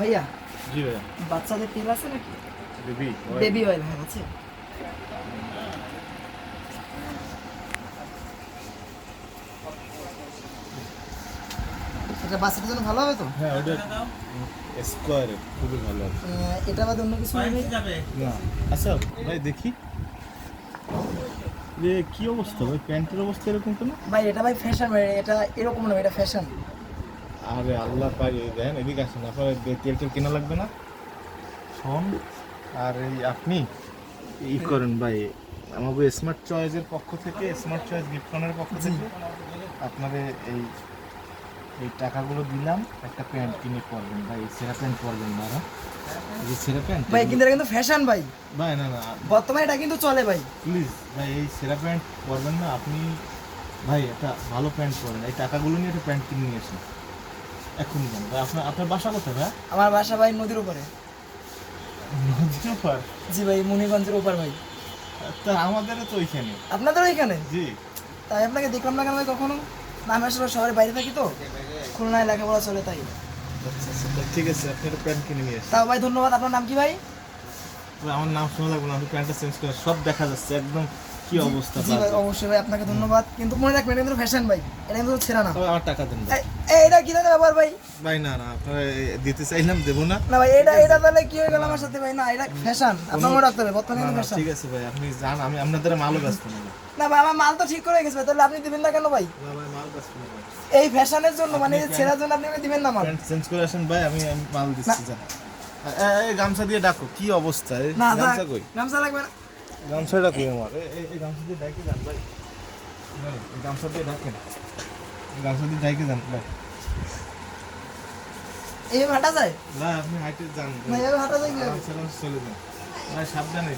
ভাইয়া জি ভাইয়া। বাচ্চাদের তেল আছে নাকি? বেবি বেবি অয়েল হ্যাঁ আছে। এটা বাচ্চাদের জন্য ভালো হবে তো? হ্যাঁ ওটা স্কোয়ারে খুবই ভালো আছে। এটা বাদে অন্য কিছু নেই ভাই? না আচ্ছা ভাই দেখি যে কি অবস্থা ভাই, প্যান্টের অবস্থা এরকম কেন? ভাই এটা ভাই ফ্যাশন ভাই, এটা এরকম না, এটা ফ্যাশন। আরে আল্লাহ পাই দেখেন, এদিকে আসেন, আপনার তেল টেল কেনা লাগবে না শোন। আর এই আপনি করেন ভাই, আমাকে স্মার্ট চয়েসের পক্ষ থেকে, স্মার্ট চয়েস গিফটনের পক্ষ থেকে আপনাদের এই এই টাকাগুলো দিলাম, একটা প্যান্ট কিনে পরবেন ভাই। এই সেরা প্যান্ট পরবেন না, এই যে সেরা প্যান্ট ভাই কিন্তু এটা কিন্তু ফ্যাশন ভাই, ভাই। না না বর্তমানে এটা কিন্তু চলে ভাই। প্লিজ ভাই, এই সেরা প্যান্ট পরবেন না আপনি ভাই, একটা ভালো প্যান্ট পরেন। এই টাকাগুলো নিয়ে একটা প্যান্ট কিনে নিয়ে আসুন এখনই যান ভাই। আপনার আপনার বাসা কোথায় ভাই? আমার বাসা ভাই নদীর উপরে। নদীর ওপার? জি ভাই, মুনিগঞ্জের উপর ভাই। তা আমাদেরও তো ওইখানে। আপনাদের ওইখানে? জি। তাই আপনাকে দেখলাম না কেন ভাই কখনো? না আমি আসলে শহরের বাইরে থাকি তো, খুলনায় লেখাপড়া চলে তাই। আচ্ছা আচ্ছা ঠিক আছে, আপনি একটা প্যান্ট কিনে নিয়ে আসুন। তাও ভাই ধন্যবাদ। আপনার নাম কি ভাই? ভাই, আমার নাম শোনা লাগবে না, আপনি প্যান্টটা চেঞ্জ করে সব দেখা যাচ্ছে একদম কি অবস্থা। জি ভাই অবশ্যই ভাই, আপনাকে ধন্যবাদ। কিন্তু মনে রাখবেন এটা কিন্তু ফ্যাশন ভাই, এটা কিন্তু ছেঁড়া না। তবে আমার টাকা দেন ভাই। এটা কি ধরনের ব্যাপার ভাই? ভাই না না, আপনারা দিতে চাইলাম, দেবো না। না ভাই এটা এটা তাহলে কি হয়ে গেল আমার সাথে ভাই? না এটা ফ্যাশন, আপনার মনে রাখতে হবে বর্তমানে না, কিন্তু না, ফ্যাশন। ঠিক আছে ভাই, আপনি যান, আমি আপনাদের মালও ব্যস্ত না ভাই। না ভাই আমার মাল তো ঠিক করে গেছে ভাই, তাহলে আপনি দিবেন না কেন ভাই? না ভাই, মাল ব্যস্ত না ভাই। এই ফ্যাশনের জন্য মানে এই ছেঁড়ার জন্য আপনি আমাকে দিবেন না মাল? প্যান্ট চেঞ্জ করে আসেন ভাই, আমি মাল দিচ্ছি। যান এই গামছা দিয়ে ডাকো, কি অবস্থা, এই না গামছা কই? গামছা লাগবে না। গামছাটা কই আমার? এই গামছা দিয়ে ডাকে যান ভাই। ভাই এই গামছা দিয়ে ডাকেন, গামছা দিয়ে ডাকে যান ভাই। এই হাঁটা যায় ভাই আপনি হাইটে যান না? এইভাবে হাঁটা যায় কি? চলে যান ভাই, সাবধানে।